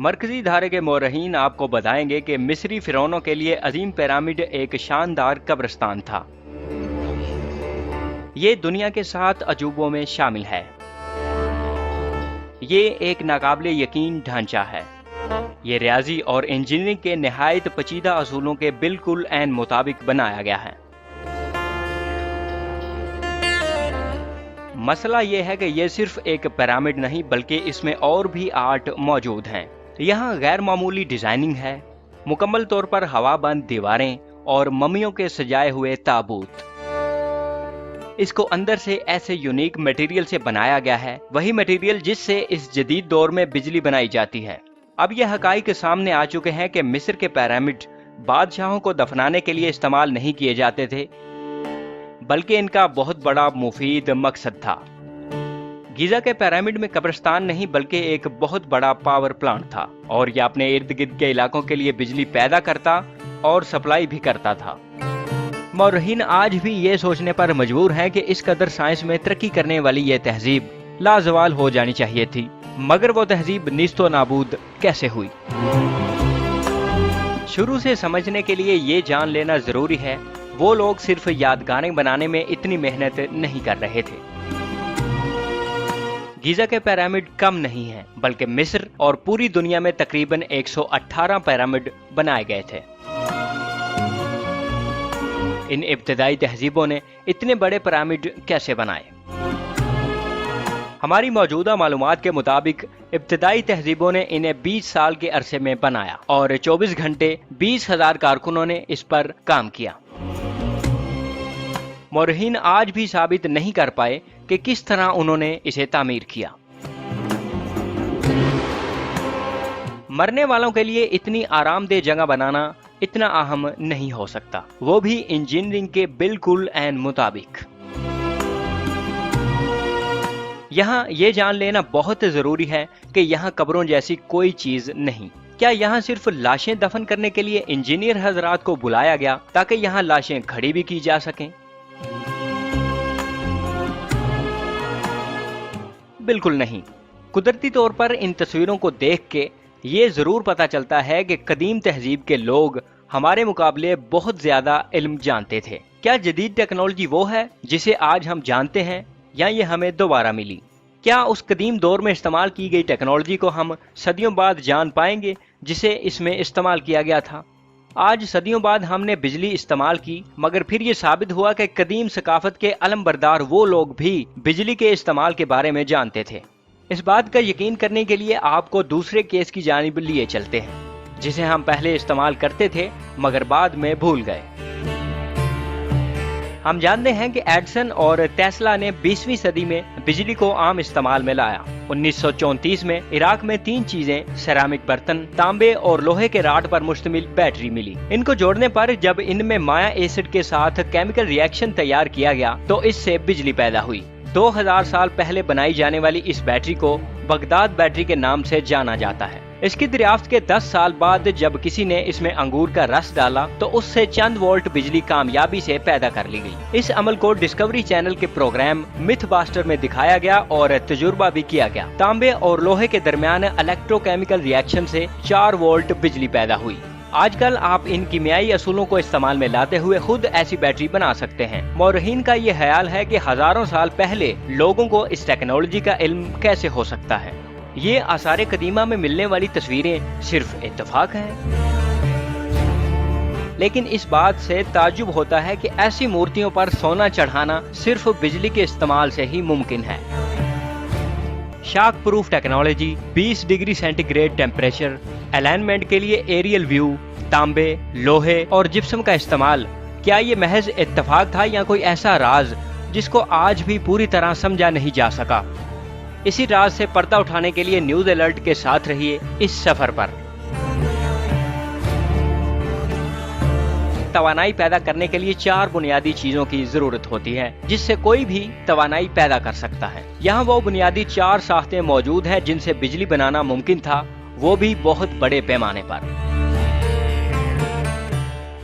मरकजी धारे के मौरहीन आपको बताएंगे कि मिस्री फिरौनों के लिए अजीम पिरामिड एक शानदार कब्रिस्तान था। ये दुनिया के 7 अजूबों में शामिल है। ये एक नाकाबिले यकीन ढांचा है। ये रियाजी और इंजीनियरिंग के निहायत पेचीदा असूलों के बिल्कुल ऐन मुताबिक बनाया गया है। मसला ये है कि ये सिर्फ एक पिरामिड नहीं बल्कि इसमें और भी आर्ट मौजूद हैं। यहाँ गैर मामूली डिजाइनिंग है, मुकम्मल तौर पर हवाबंद दीवारें और मम्मियों के सजाए हुए ताबूत। इसको अंदर से ऐसे यूनिक मटेरियल से बनाया गया है, वही मटेरियल जिससे इस जदीद दौर में बिजली बनाई जाती है। अब यह हकाइक सामने आ चुके हैं कि मिस्र के पिरामिड बादशाहों को दफनाने के लिए इस्तेमाल नहीं किए जाते थे, बल्कि इनका बहुत बड़ा मुफीद मकसद था। गीजा के पिरामिड में कब्रिस्तान नहीं बल्कि एक बहुत बड़ा पावर प्लांट था और यह अपने इर्द गिर्द के इलाकों के लिए बिजली पैदा करता और सप्लाई भी करता था। मौरहीन आज भी ये सोचने पर मजबूर हैं कि इस कदर साइंस में तरक्की करने वाली ये तहजीब लाजवाल हो जानी चाहिए थी, मगर वो तहजीब नीस्तो नाबूद कैसे हुई? शुरू से समझने के लिए ये जान लेना जरूरी है, वो लोग सिर्फ यादगारें बनाने में इतनी मेहनत नहीं कर रहे थे। गीजा के पिरामिड कम नहीं हैं, बल्कि मिस्र और पूरी दुनिया में तकरीबन 118 पिरामिड बनाए गए थे। इन इब्तदाई तहजीबों ने इतने बड़े पिरामिड कैसे बनाए? हमारी मौजूदा मालूमात के मुताबिक इब्तदाई तहजीबों ने इन्हें 20 साल के अरसे में बनाया और 24 घंटे 20,000 कारकुनों ने इस पर काम किया। मौरहीन आज भी साबित नहीं कर पाए कि किस तरह उन्होंने इसे तामीर किया। मरने वालों के लिए इतनी आरामदेह जगह बनाना इतना अहम नहीं हो सकता, वो भी इंजीनियरिंग के बिल्कुल ऐन मुताबिक। यहाँ ये जान लेना बहुत जरूरी है कि यहाँ कब्रों जैसी कोई चीज नहीं। क्या यहाँ सिर्फ लाशें दफन करने के लिए इंजीनियर हजरात को बुलाया गया ताकि यहाँ लाशें खड़ी भी की जा सकें? बिल्कुल नहीं। कुदरती तौर पर इन तस्वीरों को देख के ये जरूर पता चलता है कि कदीम तहजीब के लोग हमारे मुकाबले बहुत ज्यादा इल्म जानते थे। क्या जदीद टेक्नोलॉजी वो है जिसे आज हम जानते हैं या ये हमें दोबारा मिली? क्या उस कदीम दौर में इस्तेमाल की गई टेक्नोलॉजी को हम सदियों बाद जान पाएंगे जिसे इसमें इस्तेमाल किया गया था? आज सदियों बाद हमने बिजली इस्तेमाल की, मगर फिर ये साबित हुआ कि कदीम सकाफत के अलमबरदार वो लोग भी बिजली के इस्तेमाल के बारे में जानते थे। इस बात का यकीन करने के लिए आपको दूसरे केस की जानिब लिए चलते हैं जिसे हम पहले इस्तेमाल करते थे मगर बाद में भूल गए। हम जानते हैं कि एडिसन और टेस्ला ने 20वीं सदी में बिजली को आम इस्तेमाल में लाया। 1934 में इराक में 3 चीजें सेरामिक बर्तन, तांबे और लोहे के राड पर मुश्तमिल बैटरी मिली। इनको जोड़ने पर जब इनमें माया एसिड के साथ केमिकल रिएक्शन तैयार किया गया तो इससे बिजली पैदा हुई। 2000 साल पहले बनाई जाने वाली इस बैटरी को बगदाद बैटरी के नाम से जाना जाता है। इसकी दरियाफ्त के 10 साल बाद जब किसी ने इसमें अंगूर का रस डाला तो उससे चंद वोल्ट बिजली कामयाबी से पैदा कर ली गई। इस अमल को डिस्कवरी चैनल के प्रोग्राम मिथबास्टर में दिखाया गया और तजुर्बा भी किया गया। तांबे और लोहे के दरमियान इलेक्ट्रोकेमिकल रिएक्शन से 4 वोल्ट बिजली पैदा हुई। आजकल आप इन कीमियाई असूलों को इस्तेमाल में लाते हुए खुद ऐसी बैटरी बना सकते हैं। मौरहीन का ये ख्याल है कि हजारों साल पहले लोगों को इस टेक्नोलॉजी का इल्म कैसे हो सकता है। ये आसारे कदीमा में मिलने वाली तस्वीरें सिर्फ इत्तेफाक हैं, लेकिन इस बात से ताज्जुब होता है कि ऐसी मूर्तियों पर सोना चढ़ाना सिर्फ बिजली के इस्तेमाल से ही मुमकिन है। Shock proof technology, 20 degree centigrade temperature, alignment के लिए एरियल व्यू, तांबे, लोहे और जिप्सम का इस्तेमाल, क्या ये महज इत्तेफाक था या कोई ऐसा राज जिसको आज भी पूरी तरह समझा नहीं जा सका? इसी राज से पर्दा उठाने के लिए न्यूज अलर्ट के साथ रहिए इस सफर पर। तवानाई पैदा करने के लिए 4 बुनियादी चीजों की जरूरत होती है जिससे कोई भी तवानाई पैदा कर सकता है। यहाँ वो बुनियादी 4 साख्तें मौजूद हैं जिनसे बिजली बनाना मुमकिन था, वो भी बहुत बड़े पैमाने पर।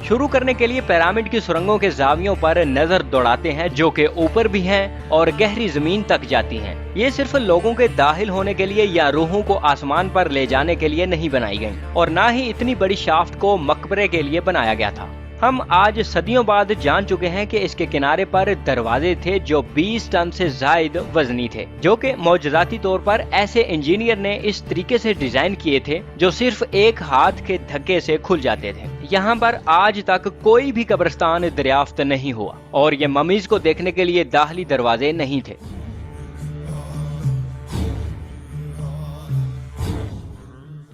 शुरू करने के लिए पिरामिड की सुरंगों के जावियों पर नजर दौड़ाते हैं, जो कि ऊपर भी हैं और गहरी जमीन तक जाती हैं। ये सिर्फ लोगों के दाखिल होने के लिए या रूहों को आसमान पर ले जाने के लिए नहीं बनाई गई, और न ही इतनी बड़ी शाफ्ट को मकबरे के लिए बनाया गया था। हम आज सदियों बाद जान चुके हैं कि इसके किनारे पर दरवाजे थे जो 20 टन से जायद वजनी थे, जो कि मौजूदाती तौर पर ऐसे इंजीनियर ने इस तरीके से डिजाइन किए थे जो सिर्फ एक हाथ के धक्के से खुल जाते थे। यहाँ पर आज तक कोई भी कब्रिस्तान दरियाफ्त नहीं हुआ और ये ममीज को देखने के लिए दाखिली दरवाजे नहीं थे।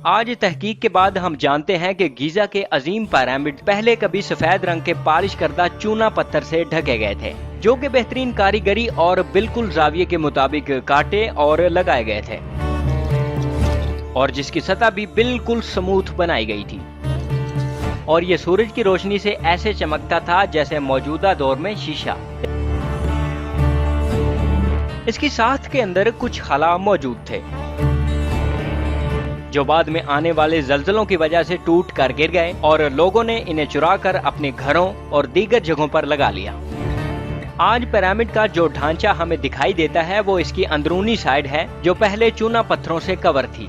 आज तहकीक के बाद हम जानते हैं कि गीजा के अजीम पिरामिड पहले कभी सफेद रंग के पालिश करदा चूना पत्थर से ढके गए थे, जो कि बेहतरीन कारीगरी और बिल्कुल जाविये के मुताबिक काटे और लगाए गए थे, और जिसकी सतह भी बिल्कुल स्मूथ बनाई गई थी, और ये सूरज की रोशनी से ऐसे चमकता था जैसे मौजूदा दौर में शीशा। इसकी साख्त के अंदर कुछ खला मौजूद थे जो बाद में आने वाले जल्जलों की वजह से टूट कर गिर गए, और लोगों ने इन्हें चुरा कर अपने घरों और दीगर जगहों पर लगा लिया। आज पिरामिड का जो ढांचा हमें दिखाई देता है वो इसकी अंदरूनी साइड है, जो पहले चूना पत्थरों से कवर थी,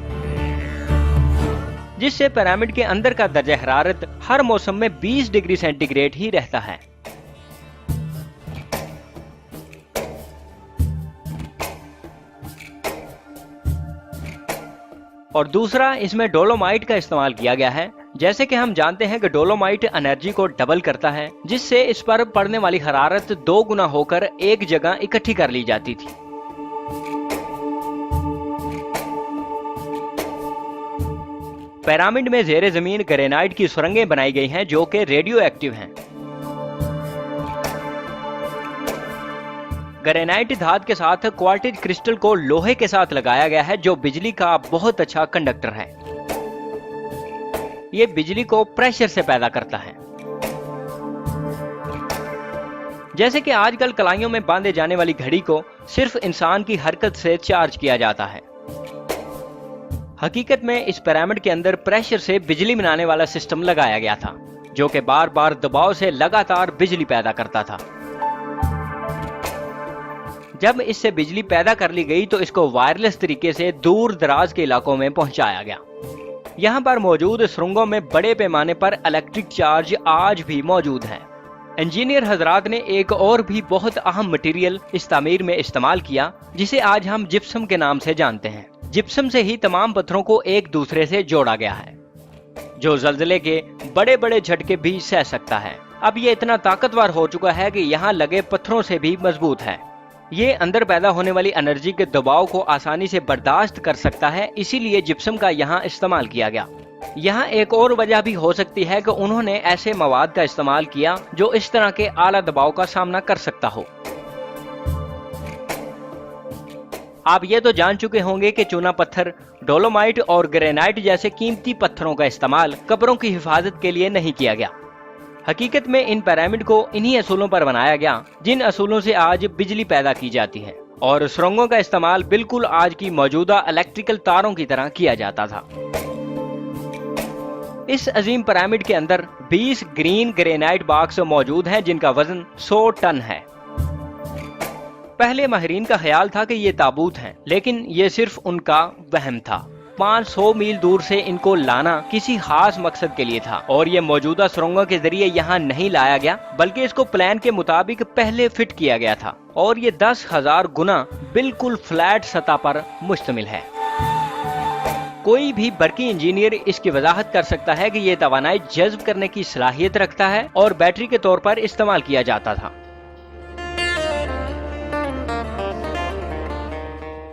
जिससे पिरामिड के अंदर का दर्जा हरारत हर मौसम में 20 डिग्री सेंटीग्रेड ही रहता है। और दूसरा, इसमें डोलोमाइट का इस्तेमाल किया गया है। जैसे कि हम जानते हैं कि डोलोमाइट एनर्जी को डबल करता है, जिससे इस पर पड़ने वाली हरारत 2 गुना होकर एक जगह इकट्ठी कर ली जाती थी। पिरामिड में जेरे जमीन ग्रेनाइट की सुरंगें बनाई गई हैं जो कि रेडियो एक्टिव हैं। ग्रेनाइट धात के साथ क्वार्टिज क्रिस्टल को लोहे के साथ लगाया गया है, जो बिजली का बहुत अच्छा कंडक्टर है। ये बिजली को प्रेशर से पैदा करता है। जैसे कि आजकल कलाइयों में बांधे जाने वाली घड़ी को सिर्फ इंसान की हरकत से चार्ज किया जाता है, हकीकत में इस पिरामिड के अंदर प्रेशर से बिजली बनाने वाला सिस्टम लगाया गया था, जो कि बार बार दबाव से लगातार बिजली पैदा करता था। जब इससे बिजली पैदा कर ली गई तो इसको वायरलेस तरीके से दूर दराज के इलाकों में पहुंचाया गया। यहाँ पर मौजूद सुरंगों में बड़े पैमाने पर इलेक्ट्रिक चार्ज आज भी मौजूद है। इंजीनियर हजरात ने एक और भी बहुत अहम मटेरियल इस तामीर में इस्तेमाल किया, जिसे आज हम जिप्सम के नाम से जानते हैं। जिप्सम से ही तमाम पत्थरों को एक दूसरे से जोड़ा गया है, जो जल्जले के बड़े बड़े झटके भी सह सकता है। अब ये इतना ताकतवर हो चुका है कि यहाँ लगे पत्थरों से भी मजबूत है। ये अंदर पैदा होने वाली एनर्जी के दबाव को आसानी से बर्दाश्त कर सकता है, इसीलिए जिप्सम का यहाँ इस्तेमाल किया गया। यहाँ एक और वजह भी हो सकती है कि उन्होंने ऐसे मवाद का इस्तेमाल किया जो इस तरह के आला दबाव का सामना कर सकता हो। आप ये तो जान चुके होंगे कि चूना पत्थर, डोलोमाइट और ग्रेनाइट जैसे कीमती पत्थरों का इस्तेमाल कब्रों की हिफाजत के लिए नहीं किया गया। हकीकत में इन पिरामिड को इन्हीं असूलों पर बनाया गया जिन असूलों से आज बिजली पैदा की जाती है, और सुरंगों का इस्तेमाल बिल्कुल आज की मौजूदा इलेक्ट्रिकल तारों की तरह किया जाता था। इस अजीम पिरामिड के अंदर 20 ग्रीन ग्रेनाइट बॉक्स मौजूद हैं जिनका वजन 100 टन है। पहले माहिरीन का ख्याल था कि ये ताबूत हैं, लेकिन ये सिर्फ उनका वहम था। 500 मील दूर से इनको लाना किसी खास मकसद के लिए था, और ये मौजूदा सुरंगों के जरिए यहाँ नहीं लाया गया, बल्कि इसको प्लान के मुताबिक पहले फिट किया गया था, और ये 10,000 गुना बिल्कुल फ्लैट सतह पर मुश्तमिल है। कोई भी बरकी इंजीनियर इसकी वजाहत कर सकता है कि ये तवानाई जज्ब करने की सलाहियत रखता है और बैटरी के तौर पर इस्तेमाल किया जाता था।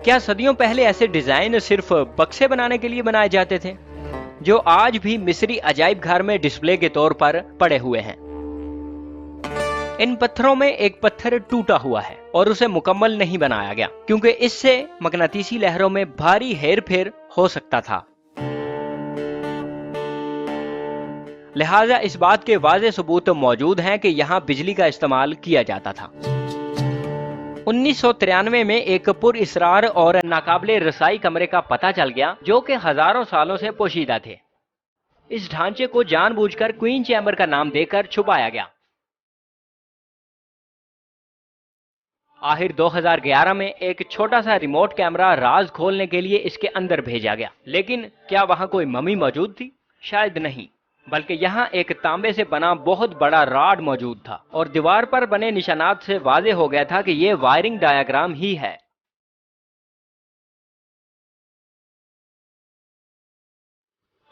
क्या सदियों पहले ऐसे डिजाइन सिर्फ बक्से बनाने के लिए बनाए जाते थे, जो आज भी मिस्री अजायब घर में डिस्प्ले के तौर पर पड़े हुए हैं? इन पत्थरों में एक पत्थर टूटा हुआ है और उसे मुकम्मल नहीं बनाया गया, क्योंकि इससे मकनातीसी लहरों में भारी हेरफेर हो सकता था। लिहाजा इस बात के वाज़े सबूत मौजूद हैं कि यहाँ बिजली का इस्तेमाल किया जाता था। 1993 में एक पुरइसरार और नाकाबिले रसाई कमरे का पता चल गया, जो कि हजारों सालों से पोशीदा थे। इस ढांचे को जानबूझकर क्वीन चैम्बर का नाम देकर छुपाया गया। आखिर 2011 में एक छोटा सा रिमोट कैमरा राज खोलने के लिए इसके अंदर भेजा गया, लेकिन क्या वहां कोई मम्मी मौजूद थी? शायद नहीं, बल्कि यहाँ एक तांबे से बना बहुत बड़ा रॉड मौजूद था और दीवार पर बने निशानात से वाज़ेह हो गया था कि यह वायरिंग डायग्राम ही है।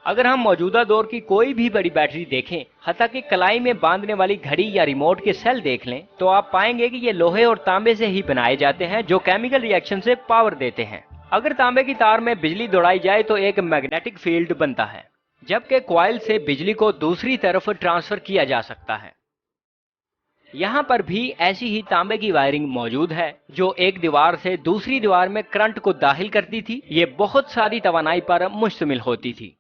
अगर हम मौजूदा दौर की कोई भी बड़ी बैटरी देखें, हत्ता कि कलाई में बांधने वाली घड़ी या रिमोट के सेल देख लें, तो आप पाएंगे कि ये लोहे और तांबे से ही बनाए जाते हैं जो केमिकल रिएक्शन से पावर देते हैं। अगर तांबे की तार में बिजली दौड़ाई जाए तो एक मैग्नेटिक फील्ड बनता है, जबकि कॉइल से बिजली को दूसरी तरफ ट्रांसफर किया जा सकता है। यहाँ पर भी ऐसी ही तांबे की वायरिंग मौजूद है जो एक दीवार से दूसरी दीवार में करंट को दाखिल करती थी। ये बहुत सारी तवानाई पर मुश्तमिल होती थी।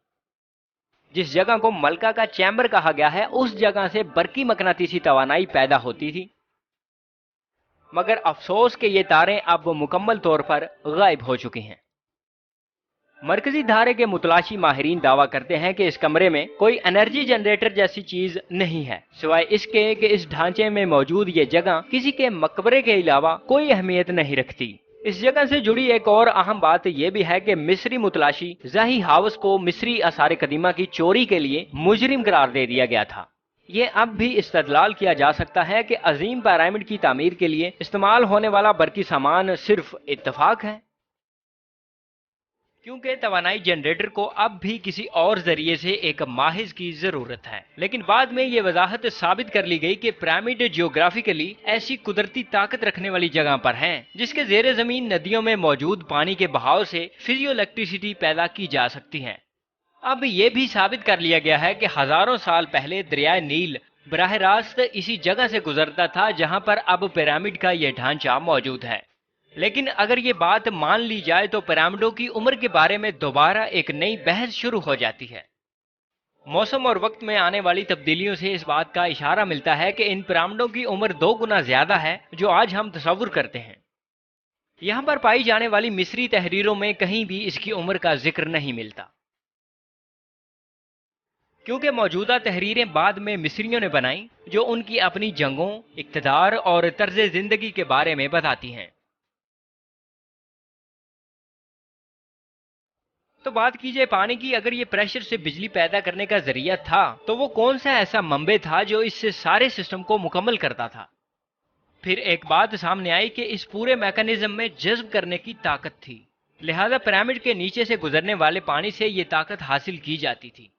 जिस जगह को मलका का चैम्बर कहा गया है, उस जगह से बरकी मकनातीसी तवानाई पैदा होती थी, मगर अफसोस कि ये तारें अब मुकम्मल तौर पर गायब हो चुकी हैं। मरकजी धारे के मुतलाशी माहिरीन दावा करते हैं कि इस कमरे में कोई एनर्जी जनरेटर जैसी चीज नहीं है, सिवाय इसके कि इस ढांचे में मौजूद ये जगह किसी के मकबरे के अलावा कोई अहमियत नहीं रखती। इस जगह से जुड़ी एक और अहम बात यह भी है कि मिस्री मुतलाशी जाही हाउस को मिस्री आसार कदीमा की चोरी के लिए मुजरिम करार दे दिया गया था। ये अब भी इस्तदलाल किया जा सकता है कि अजीम पिरामिड की तामीर के लिए इस्तेमाल होने वाला बरकी सामान सिर्फ इत्तफाक है, क्योंकि तवानाई जनरेटर को अब भी किसी और जरिए से एक माहिज की जरूरत है। लेकिन बाद में ये वजाहत साबित कर ली गई कि पिरामिड जियोग्राफिकली ऐसी कुदरती ताकत रखने वाली जगह पर हैं, जिसके जेर जमीन नदियों में मौजूद पानी के बहाव से फिजियो इलेक्ट्रिसिटी पैदा की जा सकती है। अब ये भी साबित कर लिया गया है कि हजारों साल पहले दरियाए नील बराह रास्त इसी जगह से गुजरता था जहां पर अब पिरामिड का यह ढांचा मौजूद है। लेकिन अगर ये बात मान ली जाए तो पिरामिडों की उम्र के बारे में दोबारा एक नई बहस शुरू हो जाती है। मौसम और वक्त में आने वाली तब्दीलियों से इस बात का इशारा मिलता है कि इन पिरामिडों की उम्र 2 गुना ज्यादा है जो आज हम तसव्वुर करते हैं। यहां पर पाई जाने वाली मिस्री तहरीरों में कहीं भी इसकी उम्र का जिक्र नहीं मिलता, क्योंकि मौजूदा तहरीरें बाद में मिस्रियों ने बनाई जो उनकी अपनी जंगों, इक्तदार और तर्ज जिंदगी के बारे में बताती हैं। तो बात की जाए पानी की, अगर ये प्रेशर से बिजली पैदा करने का जरिया था तो वो कौन सा ऐसा मंबे था जो इससे सारे सिस्टम को मुकम्मल करता था? फिर एक बात सामने आई कि इस पूरे मैकेनिज्म में जज्ब करने की ताकत थी, लिहाजा पिरामिड के नीचे से गुजरने वाले पानी से ये ताकत हासिल की जाती थी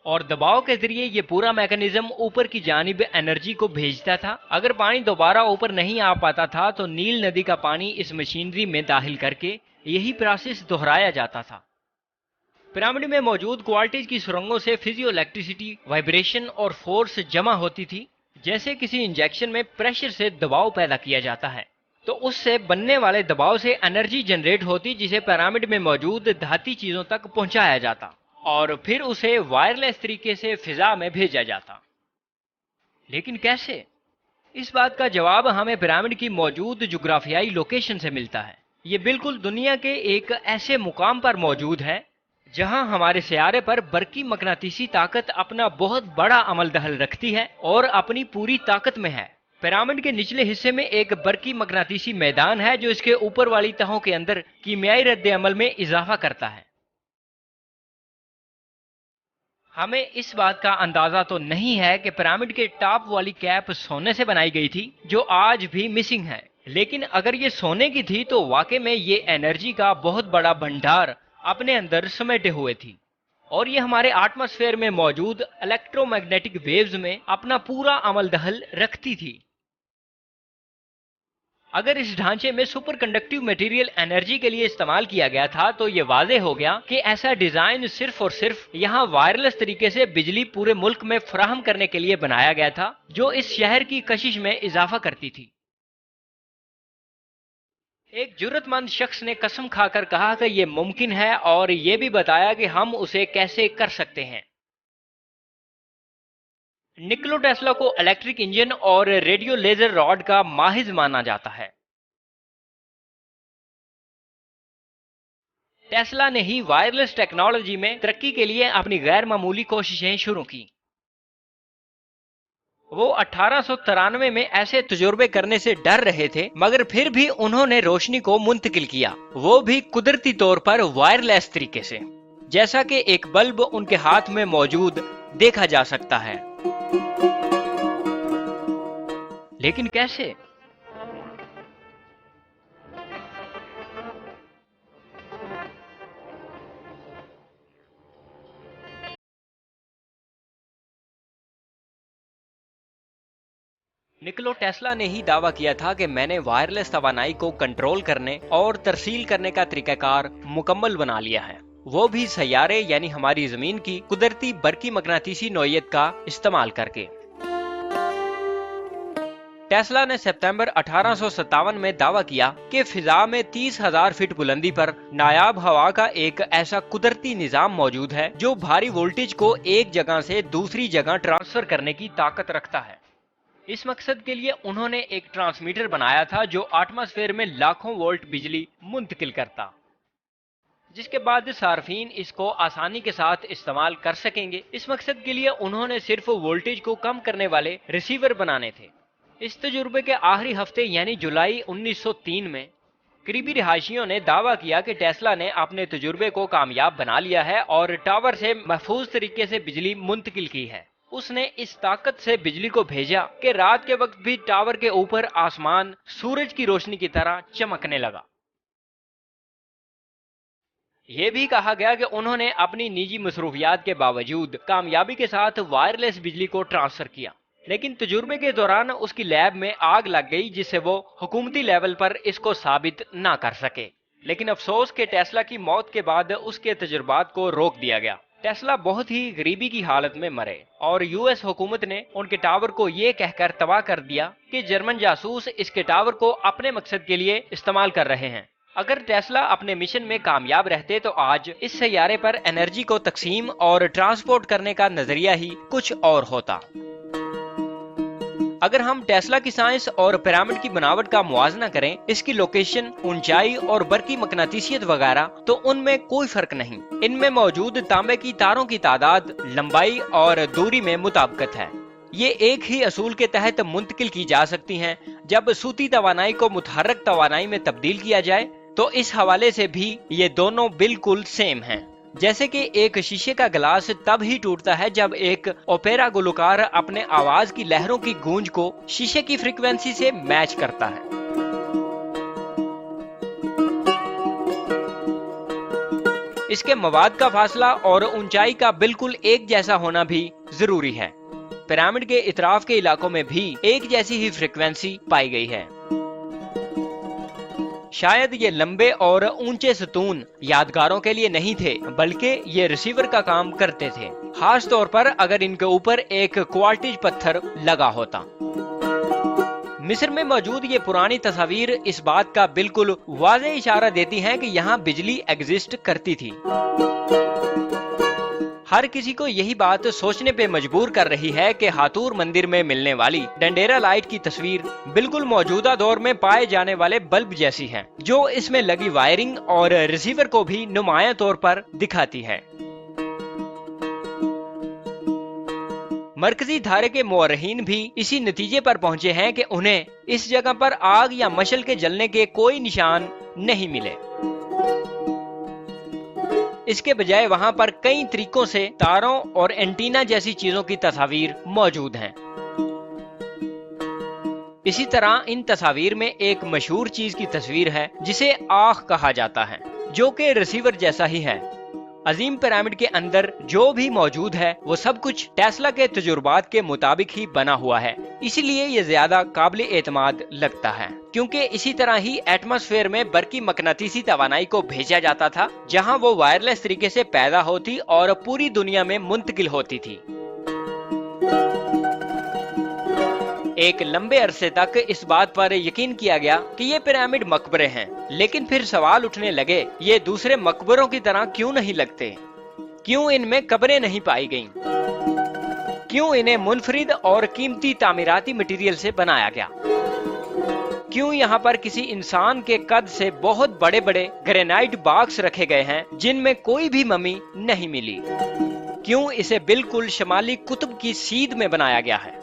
और दबाव के जरिए ये पूरा मैकेनिज्म ऊपर की जानिब एनर्जी को भेजता था। अगर पानी दोबारा ऊपर नहीं आ पाता था तो नील नदी का पानी इस मशीनरी में दाखिल करके यही प्रोसेस दोहराया जाता था। पिरामिड में मौजूद क्वार्टीज की सुरंगों से फिजियो इलेक्ट्रिसिटी, वाइब्रेशन और फोर्स जमा होती थी। जैसे किसी इंजेक्शन में प्रेशर से दबाव पैदा किया जाता है तो उससे बनने वाले दबाव से एनर्जी जनरेट होती, जिसे पिरामिड में मौजूद धाती चीजों तक पहुंचाया जाता और फिर उसे वायरलेस तरीके से फिजा में भेजा जाता। लेकिन कैसे? इस बात का जवाब हमें पिरामिड की मौजूद जुग्राफियाई लोकेशन से मिलता है। ये बिल्कुल दुनिया के एक ऐसे मुकाम पर मौजूद है जहां हमारे सियारे पर बरकी मकनातीसी ताकत अपना बहुत बड़ा अमल दखल रखती है और अपनी पूरी ताकत में है। पिरामिड के निचले हिस्से में एक बरकी मकनातीसी मैदान है जो इसके ऊपर वाली तहों के अंदर कीमियाई रद्द अमल में इजाफा करता है। हमें इस बात का अंदाजा तो नहीं है कि पिरामिड के टॉप वाली कैप सोने से बनाई गई थी जो आज भी मिसिंग है, लेकिन अगर ये सोने की थी तो वाकई में ये एनर्जी का बहुत बड़ा भंडार अपने अंदर समेटे हुए थी और ये हमारे एटमॉस्फेयर में मौजूद इलेक्ट्रोमैग्नेटिक वेव्स में अपना पूरा अमल दखल रखती थी। अगर इस ढांचे में सुपर कंडक्टिव मटेरियल एनर्जी के लिए इस्तेमाल किया गया था तो ये वाज़ेह हो गया कि ऐसा डिजाइन सिर्फ और सिर्फ यहाँ वायरलेस तरीके से बिजली पूरे मुल्क में फराहम करने के लिए बनाया गया था, जो इस शहर की कशिश में इजाफा करती थी। एक जुर्रतमंद शख्स ने कसम खाकर कहा कि यह मुमकिन है और यह भी बताया कि हम उसे कैसे कर सकते हैं। निकोला टेस्ला को इलेक्ट्रिक इंजन और रेडियो लेजर रॉड का माहिर माना जाता है। टेस्ला ने ही वायरलेस टेक्नोलॉजी में तरक्की के लिए अपनी गैर मामूली कोशिशें शुरू की। वो 1893 में ऐसे तजुर्बे करने से डर रहे थे, मगर फिर भी उन्होंने रोशनी को मुंतकिल किया, वो भी कुदरती तौर पर वायरलेस तरीके से, जैसा कि एक बल्ब उनके हाथ में मौजूद देखा जा सकता है। लेकिन कैसे? निकोला टेस्ला ने ही दावा किया था कि मैंने वायरलेस तवानाई को कंट्रोल करने और तरसील करने का तरीकाकार मुकम्मल बना लिया है, वो भी सैयारे यानी हमारी जमीन की कुदरती बरकी मकनातीसी नौइयत का इस्तेमाल करके। टेस्ला ने सितंबर 1857 में दावा किया कि फिजा में 30,000 फीट बुलंदी पर नायाब हवा का एक ऐसा कुदरती निजाम मौजूद है जो भारी वोल्टेज को एक जगह से दूसरी जगह ट्रांसफर करने की ताकत रखता है। इस मकसद के लिए उन्होंने एक ट्रांसमीटर बनाया था जो एटमॉस्फेयर में लाखों वोल्ट बिजली मुंतकिल करता, जिसके बाद सार्फिन इसको आसानी के साथ इस्तेमाल कर सकेंगे। इस मकसद के लिए उन्होंने सिर्फ वोल्टेज को कम करने वाले रिसीवर बनाने थे। इस तजुर्बे के आखिरी हफ्ते यानी जुलाई 1903 में करीबी रिहायशियों ने दावा किया कि टेस्ला ने अपने तजुर्बे को कामयाब बना लिया है और टावर से महफूज तरीके से बिजली मुंतकिल की है। उसने इस ताकत से बिजली को भेजा कि रात के वक्त भी टावर के ऊपर आसमान सूरज की रोशनी की तरह चमकने लगा। यह भी कहा गया कि उन्होंने अपनी निजी मसरूफियात के बावजूद कामयाबी के साथ वायरलेस बिजली को ट्रांसफर किया, लेकिन तजुर्बे के दौरान उसकी लैब में आग लग गई जिससे वो हुकूमती लेवल पर इसको साबित ना कर सके। लेकिन अफसोस के टेस्ला की मौत के बाद उसके तजुर्बात को रोक दिया गया। टेस्ला बहुत ही गरीबी की हालत में मरे और यूएस हुकूमत ने उनके टावर को ये कहकर तबाह कर दिया कि जर्मन जासूस इसके टावर को अपने मकसद के लिए इस्तेमाल कर रहे हैं। अगर टेस्ला अपने मिशन में कामयाब रहते तो आज इस सैयारे पर एनर्जी को तकसीम और ट्रांसपोर्ट करने का नजरिया ही कुछ और होता। अगर हम टेस्ला की साइंस और पिरामिड की बनावट का मुआजना करें, इसकी लोकेशन, ऊंचाई और बरकी मकनातीसियत वगैरह, तो उनमें कोई फर्क नहीं। इनमें मौजूद तांबे की तारों की तादाद, लंबाई और दूरी में मुताबिकत है। ये एक ही असूल के तहत मुंतकिल की जा सकती हैं। जब सूती तवानाई को मुतहर्रक तवानाई में तब्दील किया जाए तो इस हवाले से भी ये दोनों बिल्कुल सेम हैं। जैसे कि एक शीशे का गिलास तब ही टूटता है जब एक ओपेरा गुलकार अपने आवाज की लहरों की गूंज को शीशे की फ्रीक्वेंसी से मैच करता है। इसके मवाद का फासला और ऊंचाई का बिल्कुल एक जैसा होना भी जरूरी है। पिरामिड के इतराफ के इलाकों में भी एक जैसी ही फ्रीक्वेंसी पाई गई है। शायद ये लंबे और ऊंचे सतून यादगारों के लिए नहीं थे, बल्कि ये रिसीवर का काम करते थे, खास तौर पर अगर इनके ऊपर एक क्वार्टिज पत्थर लगा होता। मिस्र में मौजूद ये पुरानी तस्वीर इस बात का बिल्कुल वाज़ेह इशारा देती हैं कि यहाँ बिजली एग्जिस्ट करती थी। हर किसी को यही बात सोचने पे मजबूर कर रही है कि हाथूर मंदिर में मिलने वाली डंडेरा लाइट की तस्वीर बिल्कुल मौजूदा दौर में पाए जाने वाले बल्ब जैसी है, जो इसमें लगी वायरिंग और रिसीवर को भी नुमाया तौर पर दिखाती है। मरकजी धारे के मुअर्रिखीन भी इसी नतीजे पर पहुंचे हैं कि उन्हें इस जगह पर आग या मशल के जलने के कोई निशान नहीं मिले। इसके बजाय वहां पर कई तरीकों से तारों और एंटीना जैसी चीजों की तस्वीर मौजूद हैं। इसी तरह इन तस्वीर में एक मशहूर चीज की तस्वीर है जिसे आँख कहा जाता है, जो कि रिसीवर जैसा ही है। अजीम पिरामिड के अंदर जो भी मौजूद है वो सब कुछ टेस्ला के तजुर्बात के मुताबिक ही बना हुआ है, इसीलिए ये ज्यादा काबिल एतमाद लगता है, क्योंकि इसी तरह ही एटमॉस्फेयर में बरकी मकनातीसी तवानाई को भेजा जाता था, जहां वो वायरलेस तरीके से पैदा होती और पूरी दुनिया में मुंतकिल होती थी। एक लंबे अरसे तक इस बात पर यकीन किया गया कि ये पिरामिड मकबरे हैं, लेकिन फिर सवाल उठने लगे, ये दूसरे मकबरों की तरह क्यों नहीं लगते? क्यों इनमें कब्रें नहीं पाई गईं? क्यों इन्हें मुनफरिद और कीमती तामीराती मटेरियल से बनाया गया? क्यों यहाँ पर किसी इंसान के कद से बहुत बड़े बड़े ग्रेनाइट बॉक्स रखे गए हैं जिनमें कोई भी मम्मी नहीं मिली? क्यों इसे बिल्कुल शमाली कुतुब की सीध में बनाया गया है?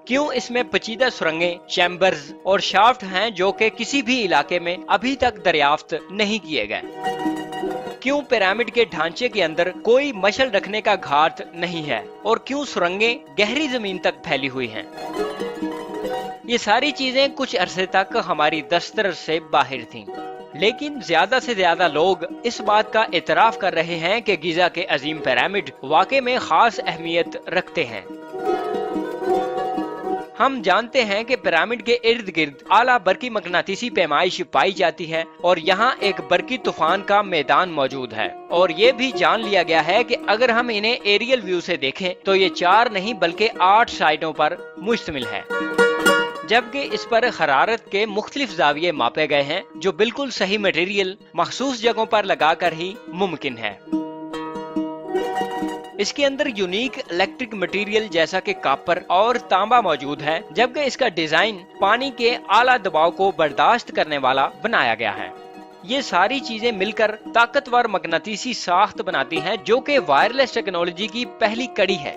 क्यों इसमें पेचीदा सुरंगें, चैम्बर्स और शाफ्ट हैं जो कि किसी भी इलाके में अभी तक दरियाफ्त नहीं किए गए? क्यों पिरामिड के ढांचे के अंदर कोई मशल रखने का घाट नहीं है? और क्यों सुरंगें गहरी जमीन तक फैली हुई हैं? ये सारी चीजें कुछ अरसे तक हमारी दस्तरस से बाहर थीं, लेकिन ज्यादा से ज्यादा लोग इस बात का एतराफ कर रहे हैं कि गिजा के अजीम पिरामिड वाकई में खास अहमियत रखते हैं। हम जानते हैं कि पिरामिड के इर्द गिर्द आला बरकी मकनातीसी पैमाइश पाई जाती है और यहाँ एक बरकी तूफान का मैदान मौजूद है। और ये भी जान लिया गया है कि अगर हम इन्हें एरियल व्यू से देखें तो ये 4 नहीं बल्कि 8 साइटों पर मुश्तमिल है, जबकि इस पर हरारत के मुख्तलिफ जाविये मापे गए हैं जो बिल्कुल सही मटेरियल मखसूस जगहों पर लगाकर ही मुमकिन है। इसके अंदर यूनिक इलेक्ट्रिक मटेरियल जैसा कि कॉपर और तांबा मौजूद है, जबकि इसका डिजाइन पानी के आला दबाव को बर्दाश्त करने वाला बनाया गया है। ये सारी चीजें मिलकर ताकतवर मकनातीसी साख्त बनाती हैं जो कि वायरलेस टेक्नोलॉजी की पहली कड़ी है।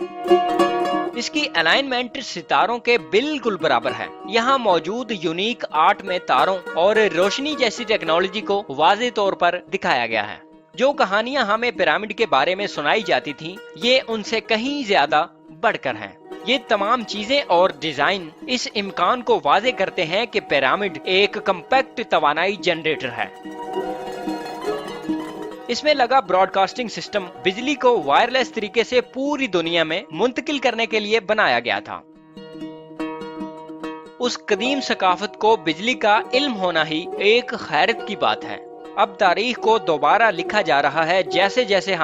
इसकी अलाइनमेंट सितारों के बिल्कुल बराबर है। यहाँ मौजूद यूनिक आर्ट में तारों और रोशनी जैसी टेक्नोलॉजी को वाज़ेह तौर पर दिखाया गया है। जो कहानियां हमें पिरामिड के बारे में सुनाई जाती थीं, ये उनसे कहीं ज्यादा बढ़कर हैं। ये तमाम चीजें और डिजाइन इस इम्कान को वाज़ेह करते हैं कि पिरामिड एक कम्पैक्ट तवानाई जनरेटर है। इसमें लगा ब्रॉडकास्टिंग सिस्टम बिजली को वायरलेस तरीके से पूरी दुनिया में मुंतकिल करने के लिए बनाया गया था। उस कदीम सकाफत को बिजली का इल्म होना ही एक खैरत की बात है। अब तारीख को दोबारा लिखा जा रहा है जैसे जैसे हम